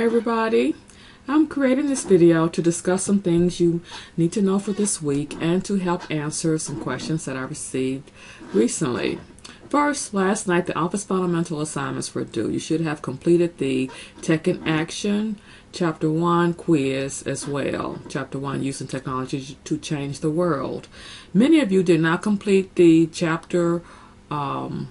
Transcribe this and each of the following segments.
Hi everybody, I'm creating this video to discuss some things you need to know for this week and to help answer some questions that I received recently. First, last night the office fundamental assignments were due. You should have completed the Tech in Action Chapter 1 quiz as well. Chapter 1, Using Technology to Change the World. Many of you did not complete the Chapter 1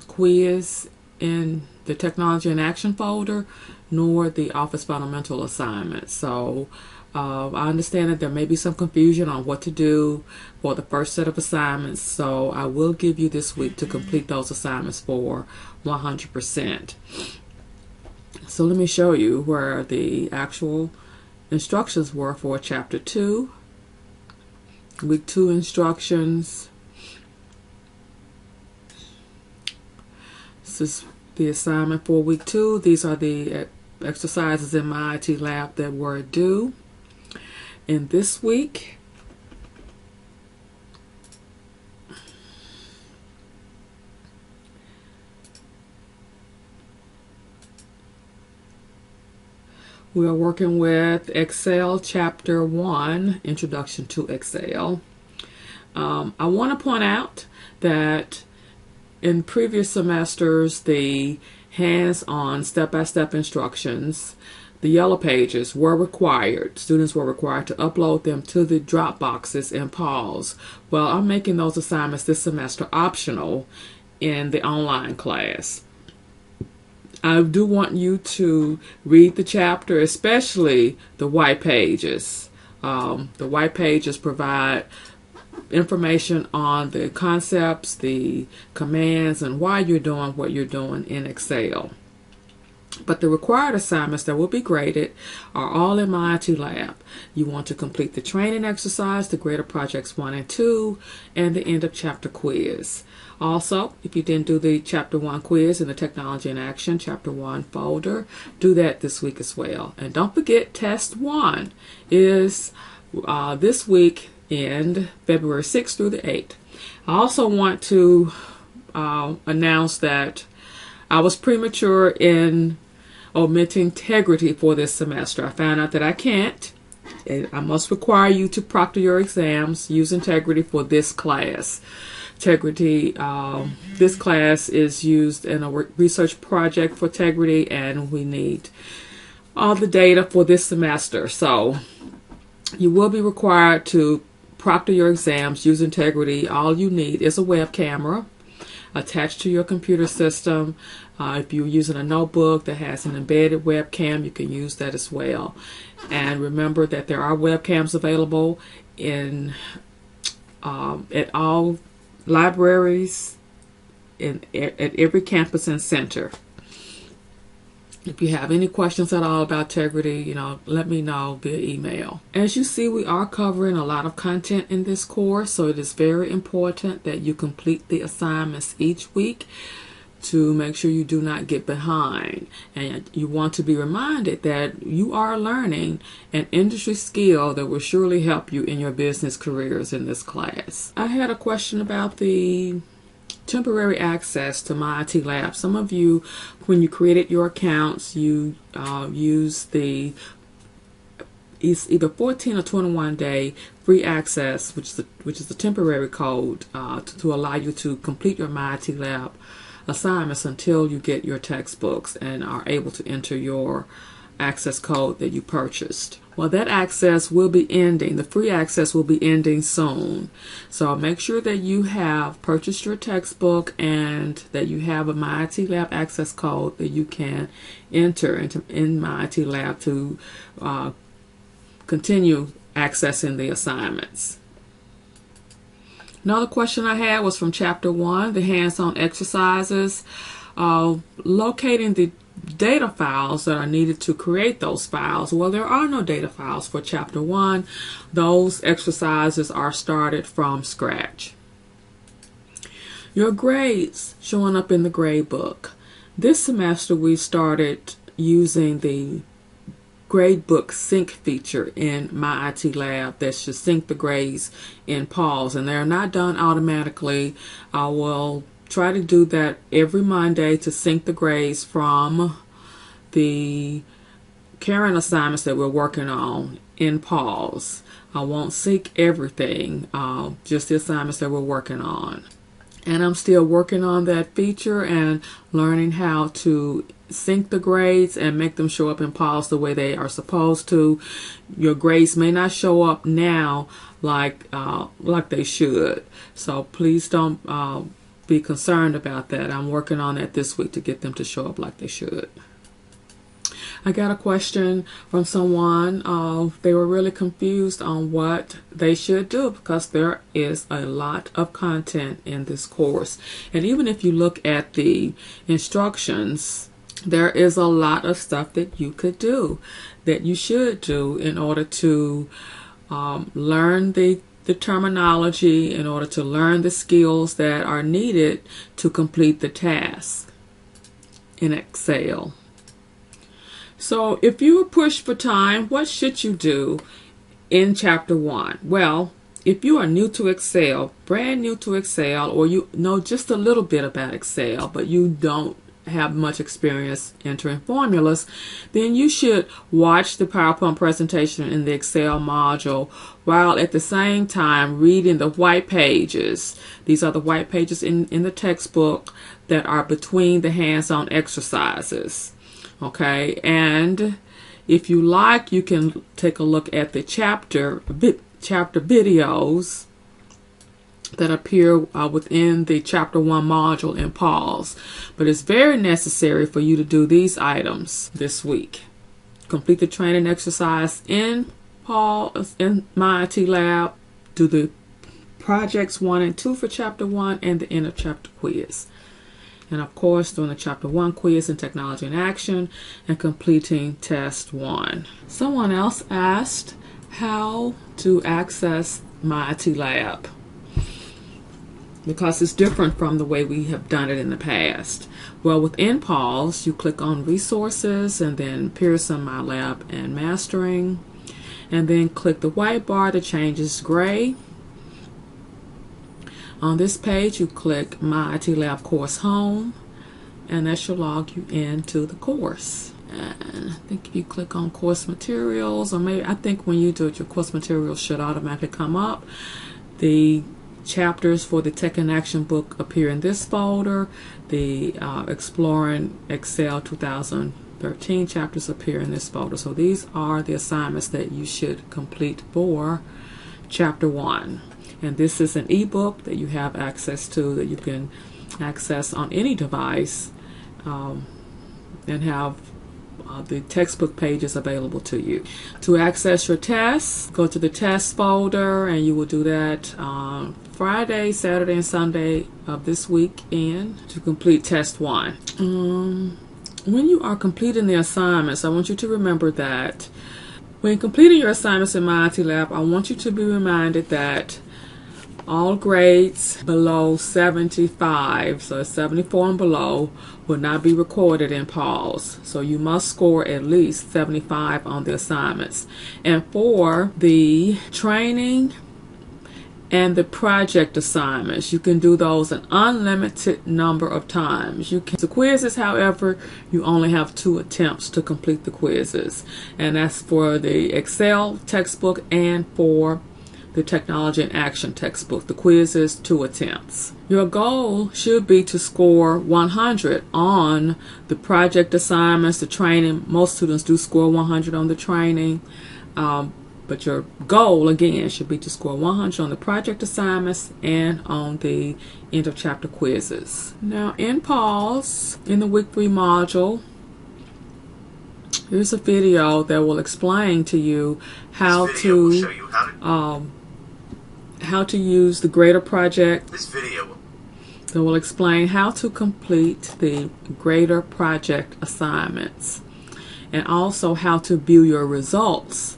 quiz in the Technology in Action folder, nor the Office Fundamental assignment. So I understand that there may be some confusion on what to do for the first set of assignments, so I will give you this week to complete those assignments for 100%. So let me show you where the actual instructions were for Chapter 2. Week 2 instructions. This is the assignment for week 2. These are the exercises in my IT lab that were due. And this week, we are working with Excel Chapter 1, Introduction to Excel. I want to point out that in previous semesters, the hands-on step-by-step instructions, the yellow pages, were required. Students were required to upload them to the drop boxes and pause. Well, I'm making those assignments this semester optional in the online class. I do want you to read the chapter, especially the white pages. The white pages provide information on the concepts, the commands, and why you're doing what you're doing in Excel. But the required assignments that will be graded are all in my IT lab. You want to complete the training exercise, the grader projects 1 and 2, and the end of chapter quiz. Also, if you didn't do the Chapter 1 quiz in the Technology in Action Chapter 1 folder, do that this week as well. And don't forget, Test 1 is this week, in February 6th through the 8th. I also want to announce that I was premature in omitting integrity for this semester. I found out that I can't. I must require you to proctor your exams, use integrity for this class. Integrity, this class is used in a research project for integrity, and we need all the data for this semester. So you will be required to proctor your exams, use integrity. All you need is a web camera attached to your computer system. If you're using a notebook that has an embedded webcam, you can use that as well. And remember that there are webcams available in at all libraries, at every campus and center. If you have any questions at all about integrity, let me know via email. As you see, we are covering a lot of content in this course, so it is very important that you complete the assignments each week to make sure you do not get behind. And you want to be reminded that you are learning an industry skill that will surely help you in your business careers in this class. I had a question about the temporary access to my IT lab. Some of you, when you created your accounts, you use the either 14 or 21 day free access, which is the temporary code to allow you to complete your My IT lab assignments until you get your textbooks and are able to enter your access code that you purchased. Well, that access will be ending. The free access will be ending soon. So make sure that you have purchased your textbook and that you have a My IT Lab access code that you can enter in My IT Lab to continue accessing the assignments. Another question I had was from Chapter 1, the hands-on exercises. Locating the data files that are needed to create those files. Well, there are no data files for Chapter 1. Those exercises are started from scratch. Your grades showing up in the grade book. This semester we started using the gradebook sync feature in My IT Lab that should sync the grades in pause, and they're not done automatically. I will try to do that every Monday to sync the grades from the current assignments that we're working on in pause. I won't seek everything, just the assignments that we're working on. And I'm still working on that feature and learning how to sync the grades and make them show up in pause the way they are supposed to. Your grades may not show up now like they should. So please don't be concerned about that. I'm working on that this week to get them to show up like they should. I got a question from someone. They were really confused on what they should do because there is a lot of content in this course. And even if you look at the instructions, there is a lot of stuff that you could do, that you should do in order to learn the terminology, in order to learn the skills that are needed to complete the task in Excel. So if you were pushed for time, what should you do in Chapter 1? Well, if you are new to Excel, brand new to Excel, or you know just a little bit about Excel, but you don't have much experience entering formulas, then you should watch the PowerPoint presentation in the Excel module while at the same time reading the white pages. These are the white pages in the textbook that are between the hands-on exercises. Okay, and if you like, you can take a look at the chapter videos that appear within the Chapter 1 module in pause. But it's very necessary for you to do these items this week. Complete the training exercise in pause in MIS2749. Do the projects 1 and 2 for Chapter 1 and the end of chapter quiz. And of course, doing the Chapter 1 quiz in Technology in Action and completing Test 1. Someone else asked how to access MyITLab, because it's different from the way we have done it in the past. Well, within pause, you click on Resources and then Pearson MyLab and Mastering, and then click the white bar that changes gray. On this page, you click MyITLab Course Home, and that should log you into the course. And I think if you click on Course Materials, or maybe I think when you do it, your course materials should automatically come up. The chapters for the Tech in Action book appear in this folder. The Exploring Excel 2013 chapters appear in this folder. So these are the assignments that you should complete for Chapter 1. And this is an ebook that you have access to, that you can access on any device, and have the textbook pages available to you. To access your tests, go to the test folder, and you will do that Friday, Saturday, and Sunday of this weekend to complete Test 1. When you are completing the assignments, I want you to remember that when completing your assignments in MyITLab, I want you to be reminded that all grades below 75, so 74 and below, will not be recorded in pause. So you must score at least 75 on the assignments. And for the training and the project assignments, you can do those an unlimited number of times. The quizzes, however, you only have 2 attempts to complete the quizzes. And that's for the Excel textbook and for the Technology in Action textbook. The quiz is 2 attempts. Your goal should be to score 100 on the project assignments, the training. Most students do score 100 on the training, but your goal, again, should be to score 100 on the project assignments and on the end of chapter quizzes. Now, in pause, in the week 3 module, here's a video that will explain to you how to use the grader project. This video that will explain how to complete the grader project assignments, and also how to view your results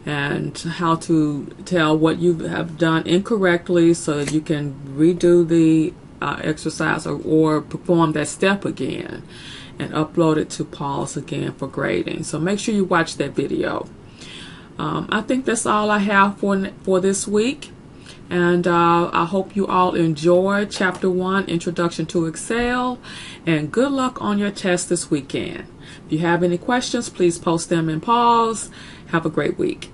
and how to tell what you have done incorrectly so that you can redo the exercise or perform that step again and upload it to pause again for grading. So make sure you watch that video. I think that's all I have for this week. And I hope you all enjoyed Chapter 1, Introduction to Excel, and good luck on your test this weekend. If you have any questions, please post them in pause. Have a great week.